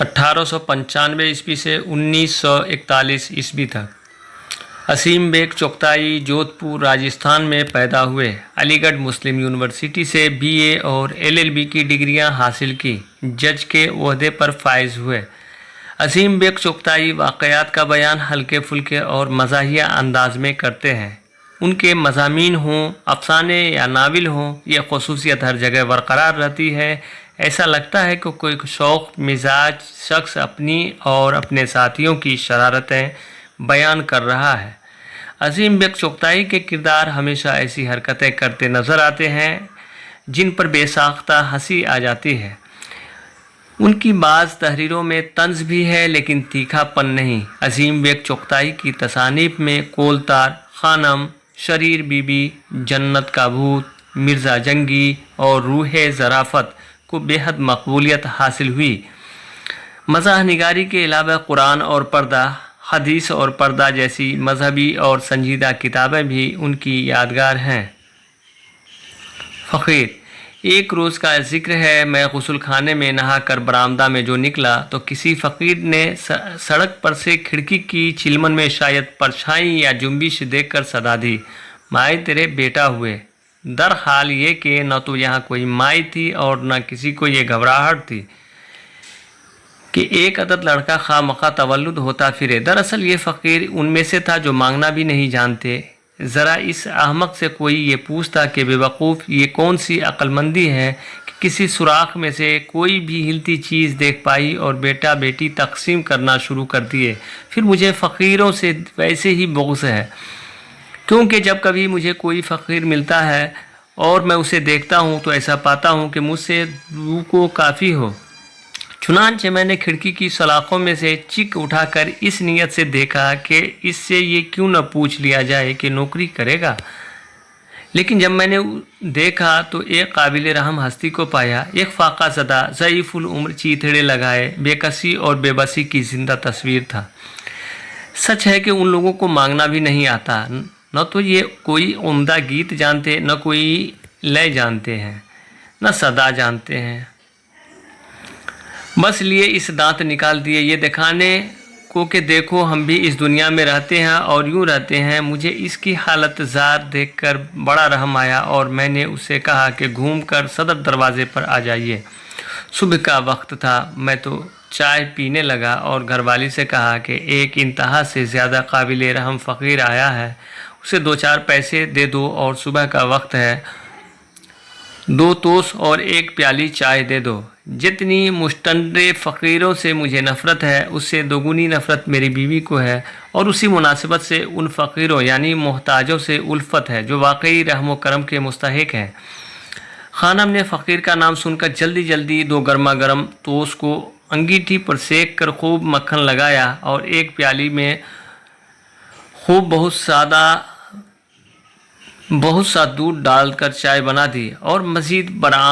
1895 ईस्वी से 1941 ईस्वी तक असीम बेग चुगताई जोधपुर राजस्थान में पैदा हुए। अलीगढ़ मुस्लिम यूनिवर्सिटी से बीए और एलएलबी की डिग्रियां हासिल की। जज के ओहदे पर फाइज हुए। असीम बेग चुगताई वाक़यात का बयान हल्के फुल्के और मज़ाहिया अंदाज में करते हैं। उनके मज़ामीन हों, अफसाने या नावल हों, यह ख़ुसूसियत हर जगह बरकरार रहती है। ऐसा लगता है कि कोई शौक़ मिजाज शख्स अपनी और अपने साथियों की शरारतें बयान कर रहा है। असीम बेग चुगताई के किरदार हमेशा ऐसी हरकतें करते नज़र आते हैं जिन पर बेसाख्ता हंसी आ जाती है। उनकी बाज़ तहरीरों में तंज़ भी है लेकिन तीखापन नहीं। असीम बेग चुगताई की तसानीफ में कोलतार, खानम, शरीर बीबी, जन्नत का भूत, मिर्ज़ा जंगी और रूह ज़राफ़त को बेहद मकबूलियत हासिल हुई। मज़ाह निगारी के अलावा कुरान और पर्दा, हदीस और पर्दा जैसी मजहबी और संजीदा किताबें भी उनकी यादगार हैं। फ़कीर। एक रोज़ का जिक्र है, मैं गुस्ल खाने में नहा कर बरामदा में जो निकला तो किसी फ़कीर ने सड़क पर से खिड़की की चिलमन में शायद परछाई या जुम्बिश देखकर सदा दी, माए तेरे बेटा हुए। दर हाल ये कि न तो यहाँ कोई माई थी और न किसी को ये घबराहट थी कि एक अदद लड़का खामखा तवल्लुद होता फिरे। दरअसल ये फ़कीर उनमें से था जो मांगना भी नहीं जानते। ज़रा इस अहमक से कोई ये पूछता कि बेवकूफ़ ये कौन सी अक्लमंदी है कि किसी सुराख में से कोई भी हिलती चीज़ देख पाई और बेटा बेटी तकसीम करना शुरू कर दिए। फिर मुझे फ़कीरों से वैसे ही बुग़्ज़ है, क्योंकि जब कभी मुझे कोई फ़कीर मिलता है और मैं उसे देखता हूँ तो ऐसा पाता हूँ कि मुझसे रूह को काफ़ी हो। चुनांचे मैंने खिड़की की सलाखों में से चिक उठाकर इस नीयत से देखा कि इससे ये क्यों न पूछ लिया जाए कि नौकरी करेगा। लेकिन जब मैंने देखा तो एक काबिल रहम हस्ती को पाया। एक फाका ज़दा, ज़ईफ़ुल उम्र, चीथड़े लगाए, बेकसी और बेबसी की ज़िंदा तस्वीर था। सच है कि उन लोगों को मांगना भी नहीं आता। न तो ये कोई उम्दा गीत जानते, न कोई लय जानते हैं, न सदा जानते हैं। बस लिए इस दांत निकाल दिए ये दिखाने को कि देखो हम भी इस दुनिया में रहते हैं और यूँ रहते हैं। मुझे इसकी हालत ज़ार देखकर बड़ा रहम आया और मैंने उससे कहा कि घूमकर सदर दरवाज़े पर आ जाइए। सुबह का वक्त था। मैं तो चाय पीने लगा और घरवाली से कहा कि एक इंतहा से ज़्यादा काबिल रहम फ़कीर आया है, उसे 2-4 पैसे दे दो और सुबह का वक्त है, 2 तोश और 1 प्याली चाय दे दो। जितनी मुश्तंडे फ़कीरों से मुझे नफ़रत है उससे दोगुनी नफ़रत मेरी बीवी को है और उसी मुनासिबत से उन फ़कीरों यानी मोहताजों से उल्फत है जो वाकई रहम व करम के मुस्तहिक हैं। खानम ने फ़कीर का नाम सुनकर जल्दी जल्दी 2 गर्मा गर्म तोश को अंगीठी पर सेक कर खूब मक्खन लगाया और 1 प्याली में खूब बहुत सा दूध डालकर चाय बना दी और मज़ीद बरा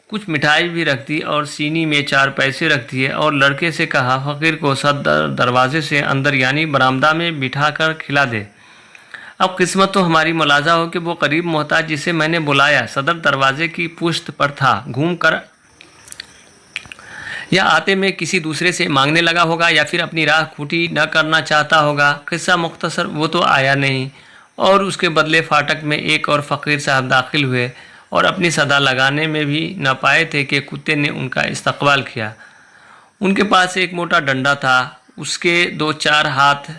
कुछ मिठाई भी रख दी और सीनी में 4 पैसे रख दिए और लड़के से कहा फ़कीर को सदर दरवाज़े से अंदर यानी बरामदा में बिठा कर खिला दे। अब किस्मत तो हमारी मुलाजा हो कि वो करीब मोहताज जिसे मैंने बुलाया सदर दरवाज़े की पुश्त पर था, घूम कर या आते में किसी दूसरे से मांगने लगा होगा या फिर अपनी राह खूटी न करना चाहता होगा। किस्सा मुख्तसर, वो तो आया नहीं और उसके बदले फाटक में एक और फ़कीर साहब दाखिल हुए और अपनी सदा लगाने में भी न पाए थे कि कुत्ते ने उनका इस्तकबाल किया। उनके पास एक मोटा डंडा था, उसके 2-4 हाथ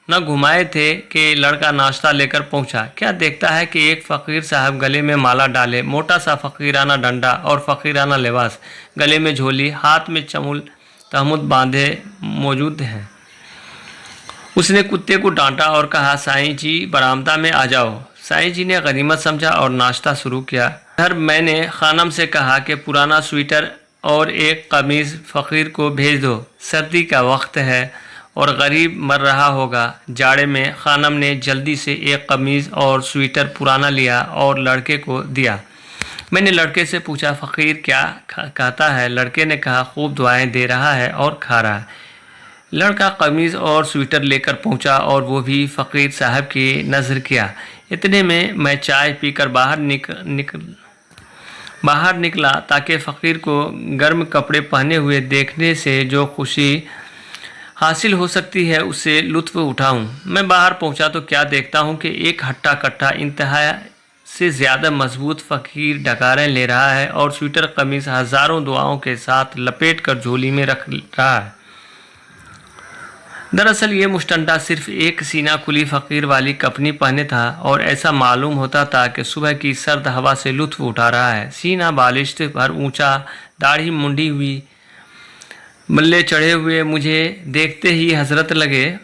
न घुमाए थे कि लड़का नाश्ता लेकर पहुंचा। क्या देखता है कि एक फ़कीर साहब गले में माला डाले, मोटा सा फ़कीराना डंडा और फ़कीराना लिबास, गले में झोली, हाथ में चमुल तहमुद बांधे मौजूद हैं। उसने कुत्ते को डांटा और कहा साईं जी बरामदा में आ जाओ। साईं जी ने गनीमत समझा और नाश्ता शुरू किया। फिर मैंने खानम से कहा कि पुराना स्वेटर और एक कमीज़ फ़कीर को भेज दो, सर्दी का वक्त है और गरीब मर रहा होगा जाड़े में। खानम ने जल्दी से एक कमीज़ और स्वेटर पुराना लिया और लड़के को दिया। मैंने लड़के से पूछा फ़कीर क्या कहता है। लड़के ने कहा खूब दुआएं दे रहा है और खा रहा है। लड़का कमीज़ और स्वेटर लेकर पहुंचा और वो भी फ़कीर साहब की नज़र किया। इतने में मैं चाय पीकर बाहर बाहर निकला ताकि फ़कीर को गर्म कपड़े पहने हुए देखने से जो खुशी हासिल हो सकती है उससे लुत्फ़ उठाऊं। मैं बाहर पहुंचा तो क्या देखता हूं कि एक हट्टा कट्टा इंतहा से ज़्यादा मजबूत फ़कीर डकारें ले रहा है और स्वेटर कमीज़ हज़ारों दुआओं के साथ लपेट कर झोली में रख रहा है। दरअसल ये मुस्टंडा सिर्फ एक सीना खुली फ़कीर वाली कफनी पहने था और ऐसा मालूम होता था कि सुबह की सर्द हवा से लुत्फ़ उठा रहा है। सीना बालिश्त भर ऊंचा, दाढ़ी मुंडी हुई, बल्ले चढ़े हुए मुझे देखते ही हजरत लगे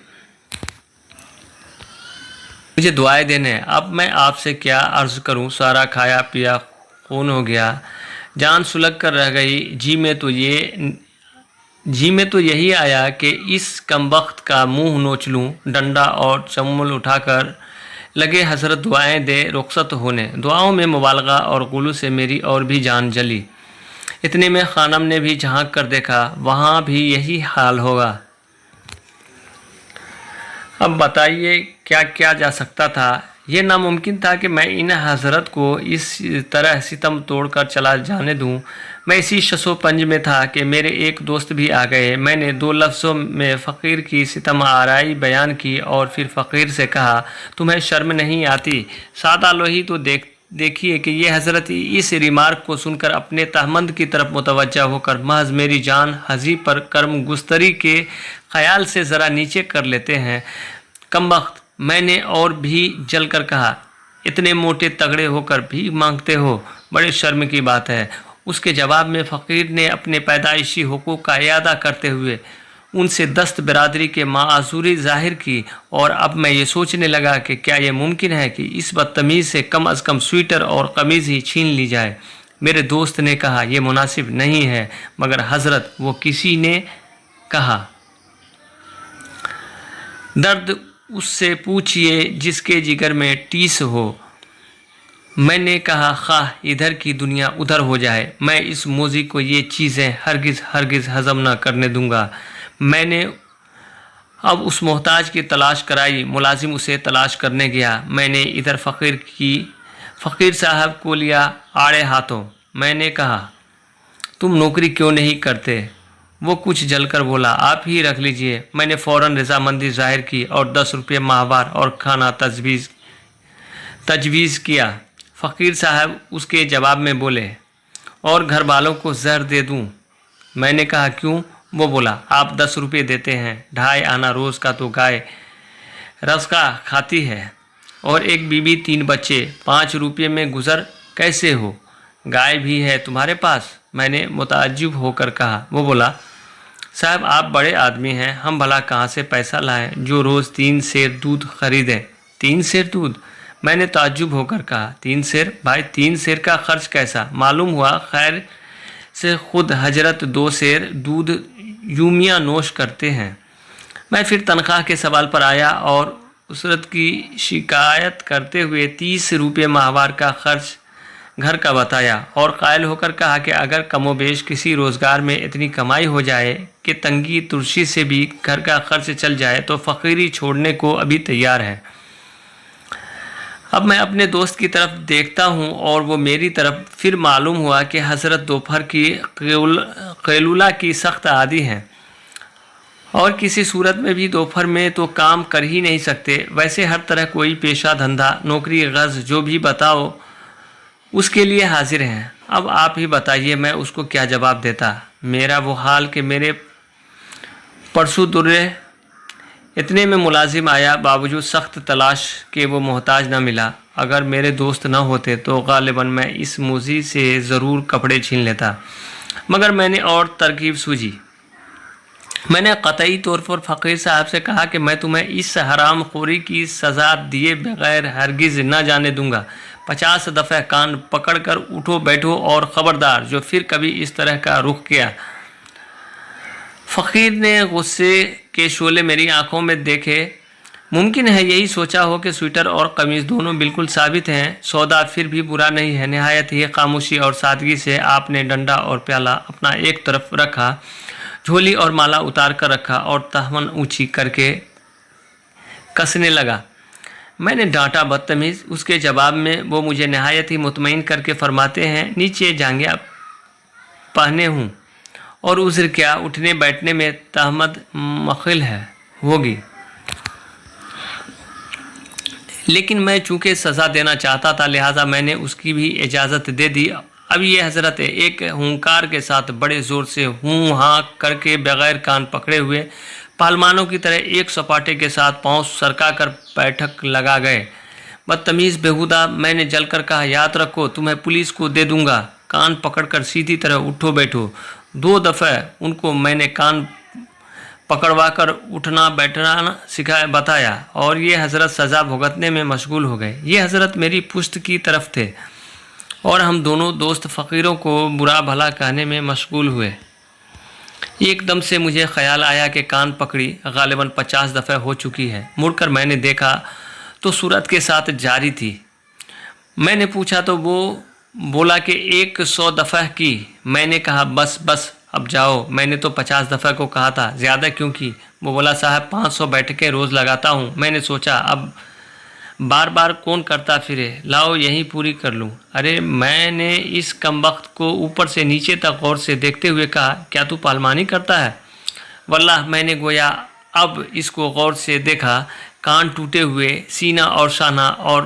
मुझे दुआएं देने। अब मैं आपसे क्या अर्ज़ करूं, सारा खाया पिया खून हो गया, जान सुलग कर रह गई। जी में तो यही आया कि इस कमबख्त का मुंह नोच लूँ। डंडा और चम्मल उठाकर लगे हजरत दुआएं दे रुखसत होने। दुआओं में मुबालगा और गुलू से मेरी और भी जान जली। इतने में खानम ने भी झांक कर देखा, वहाँ भी यही हाल होगा। अब बताइए क्या किया जा सकता था। ये नामुमकिन था कि मैं इन हजरत को इस तरह सितम तोड़कर चला जाने दूं। मैं इसी शसोपंज में था कि मेरे एक दोस्त भी आ गए। मैंने 2 लफ्ज़ों में फ़कीर की सितम आराई बयान की और फिर फ़कीर से कहा, तुम्हें शर्म नहीं आती? सादा लोही तो देखिए कि ये हज़रत इस रिमार्क को सुनकर अपने तहमंद की तरफ मुतवज्जा होकर महज मेरी जान हजी पर कर्म गुस्तरी के ख़याल से ज़रा नीचे कर लेते हैं। कमबख्त, मैंने और भी जल कर कहा, इतने मोटे तगड़े होकर भी मांगते हो, बड़े शर्म की बात है। उसके जवाब में फ़कीर ने अपने पैदाइशी हुकूक का इयादा करते हुए उनसे दस्त बिरादरी के मासूरी ज़ाहिर की। और अब मैं ये सोचने लगा कि क्या ये मुमकिन है कि इस बदतमीज़ से कम अज़ कम स्वेटर और कमीज़ ही छीन ली जाए। मेरे दोस्त ने कहा, यह मुनासिब नहीं है। मगर हज़रत, वो किसी ने कहा, दर्द उससे पूछिए जिसके जिगर में टीस हो। मैंने कहा, खाह इधर की दुनिया उधर हो जाए, मैं इस मोजी को ये चीज़ें हरगिज़ हज़म न करने दूंगा। मैंने अब उस मोहताज की तलाश कराई। मुलाजिम उसे तलाश करने गया। मैंने इधर फ़कीर साहब को लिया आड़े हाथों। मैंने कहा, तुम नौकरी क्यों नहीं करते? वो कुछ जलकर बोला, आप ही रख लीजिए। मैंने फ़ौरन रज़ामंदी ज़ाहिर की और 10 रुपये माहवार और खाना तजवीज़ किया। फ़कीर साहब उसके जवाब में बोले, और घर वालों को जहर दे दूं? मैंने कहा, क्यों? वो बोला, आप 10 रुपये देते हैं, 2.5 आना रोज़ का तो गाय रज़्क़ा खाती है, और एक बीवी 3 बच्चे, 5 रुपये में गुज़र कैसे हो? गाय भी है तुम्हारे पास? मैंने मुताज्जुब होकर कहा। वो बोला, साहब आप बड़े आदमी हैं, हम भला कहाँ से पैसा लाएं जो रोज़ 3 सेर दूध खरीदें? 3 सेर दूध? मैंने ताज्जुब होकर कहा, 3 सेर? भाई 3 सेर का खर्च कैसा? मालूम हुआ खैर से खुद हजरत 2 सेर दूध यूमिया नोश करते हैं। मैं फिर तनख्वाह के सवाल पर आया और उसरत की शिकायत करते हुए 30 रुपये माहवार का खर्च घर का बताया और कायल होकर कहा कि अगर कमोबेश किसी रोज़गार में इतनी कमाई हो जाए कि तंगी तुर्शी से भी घर का खर्च चल जाए तो फ़कीरी छोड़ने को अभी तैयार है। अब मैं अपने दोस्त की तरफ देखता हूँ और वो मेरी तरफ। फिर मालूम हुआ कि हज़रत दोपहर की कैलूला की सख्त आदी हैं और किसी सूरत में भी दोपहर में तो काम कर ही नहीं सकते। वैसे हर तरह कोई पेशा धंधा नौकरी गज़ जो भी बताओ उसके लिए हाजिर हैं। अब आप ही बताइए मैं उसको क्या जवाब देता। मेरा वो हाल कि मेरे परसों दुर्रे इतने में मुलाजिम आया। बावजूद सख्त तलाश के वो मोहताज न मिला। अगर मेरे दोस्त न होते तो गालिबन मैं इस मूजी से ज़रूर कपड़े छीन लेता, मगर मैंने और तरकीब सूझी। मैंने क़तई तौर पर फ़कीर साहब से कहा कि मैं तुम्हें इस हराम खोरी की सज़ा दिए बगैर हरगिज़ न जाने दूंगा। 50 दफ़े कान पकड़कर उठो बैठो और ख़बरदार जो फिर कभी इस तरह का रुख किया। फ़कीर ने गुस्से के शोले मेरी आंखों में देखे। मुमकिन है यही सोचा हो कि स्वेटर और कमीज़ दोनों बिल्कुल साबित हैं। सौदा फिर भी बुरा नहीं है। नहायत ही खामोशी और सादगी से आपने डंडा और प्याला अपना एक तरफ रखा, झोली और माला उतार कर रखा और तहमन ऊँची करके कसने लगा। میں نے ڈانٹا بدتمیز۔ اس کے جواب میں وہ مجھے نہایت ہی مطمئن کر کے فرماتے ہیں نیچے جانگیاں پہنے ہوں اور عذر کیا، اٹھنے بیٹھنے میں تہمت مخل ہوگی، لیکن میں چونکہ سزا دینا چاہتا تھا لہٰذا میں نے اس کی بھی اجازت دے دی۔ اب یہ حضرت ایک ہونکار کے ساتھ بڑے زور سے ہوں ہاں کر کے بغیر کان پکڑے ہوئے پہلوانوں کی طرح ایک سپاٹے کے ساتھ پاؤں سرکا کر بیٹھک لگا گئے۔ بدتمیز بےہودہ، میں نے جل کر کہا یاد رکھو تمہیں پولیس کو دے دوں گا، کان پکڑ کر سیدھی طرح اٹھو بیٹھو۔ 2 دفعہ ان کو میں نے کان پکڑوا کر اٹھنا بیٹھنا بتایا اور یہ حضرت سزا بھگتنے میں مشغول ہو گئے۔ یہ حضرت میری پشت کی طرف تھے اور ہم دونوں دوست فقیروں کو برا بھلا کہنے میں مشغول ہوئے۔ ایک دم سے مجھے خیال آیا کہ کان پکڑی غالباً 50 دفعہ ہو چکی ہے۔ مڑ کر میں نے دیکھا تو صورت کے ساتھ جاری تھی۔ میں نے پوچھا تو وہ بولا کہ 100 دفعہ کی۔ میں نے کہا بس بس اب جاؤ، میں نے تو 50 دفعہ کو کہا تھا، زیادہ کیوں کی؟ وہ بولا صاحب 500 بیٹھکیں روز لگاتا ہوں۔ میں نے سوچا اب بار بار کون کرتا پھرے، لاؤ یہیں پوری کر لوں۔ ارے میں نے اس کمبخت کو اوپر سے نیچے تک غور سے دیکھتے ہوئے کہا کیا تو پہلوانی کرتا ہے؟ واللہ میں نے گویا اب اس کو غور سے دیکھا، کان ٹوٹے ہوئے، سینہ اور شانہ اور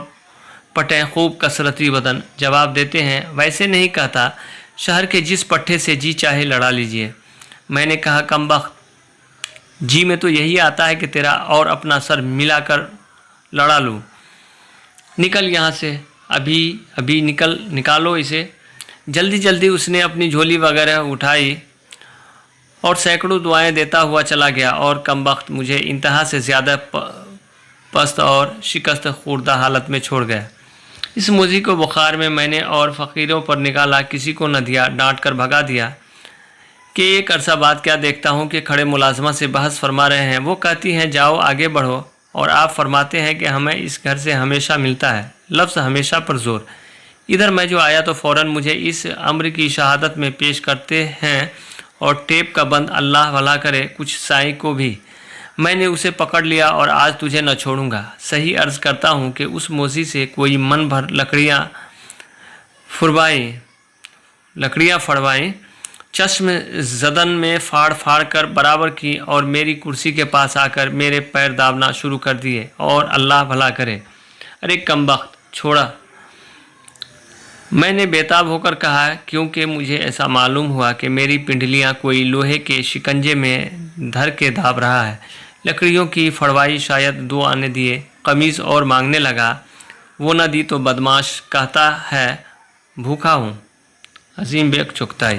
پٹیں خوب کثرتی بدن۔ جواب دیتے ہیں ویسے نہیں کہتا، شہر کے جس پٹھے سے جی چاہے لڑا لیجئے۔ میں نے کہا کمبخت، جی میں تو یہی آتا ہے کہ تیرا اور اپنا سر ملا کر لڑا لوں۔ نکل یہاں سے، ابھی نکالو اسے۔ جلدی جلدی اس نے اپنی جھولی وغیرہ اٹھائی اور سینکڑوں دعائیں دیتا ہوا چلا گیا اور کمبخت مجھے انتہا سے زیادہ پست اور شکست خوردہ حالت میں چھوڑ گیا۔ اس موذی کو بخار میں نے اور فقیروں پر نکالا، کسی کو نہ دیا، ڈانٹ کر بھگا دیا کہ ایک عرصہ بعد کیا دیکھتا ہوں کہ کھڑے ملازمہ سے بحث فرما رہے ہیں۔ وہ کہتی ہیں جاؤ آگے بڑھو، اور آپ فرماتے ہیں کہ ہمیں اس گھر سے ہمیشہ ملتا ہے، لفظ ہمیشہ پر زور۔ ادھر میں جو آیا تو فوراً مجھے اس امر کی شہادت میں پیش کرتے ہیں اور ٹیپ کا بند اللہ بھلا کرے کچھ سائی کو بھی۔ میں نے اسے پکڑ لیا اور آج تجھے نہ چھوڑوں گا۔ صحیح عرض کرتا ہوں کہ اس موذی سے کوئی من بھر لکڑیاں پھڑوائیں، چشم زدن میں پھاڑ کر برابر کی اور میری کرسی کے پاس آ کر میرے پیر دابنا شروع کر دیے اور اللہ بھلا کرے۔ ارے کمبخت چھوڑا، میں نے بےتاب ہو کر کہا، کیونکہ مجھے ایسا معلوم ہوا کہ میری پنڈلیاں کوئی لوہے کے شکنجے میں دھر کے داب رہا ہے۔ لکڑیوں کی پھڑوائی شاید 2 آنے دیے، قمیض اور مانگنے لگا، وہ نہ دی تو بدمعاش کہتا ہے بھوکا ہوں۔ عظیم بیگ چغتائی۔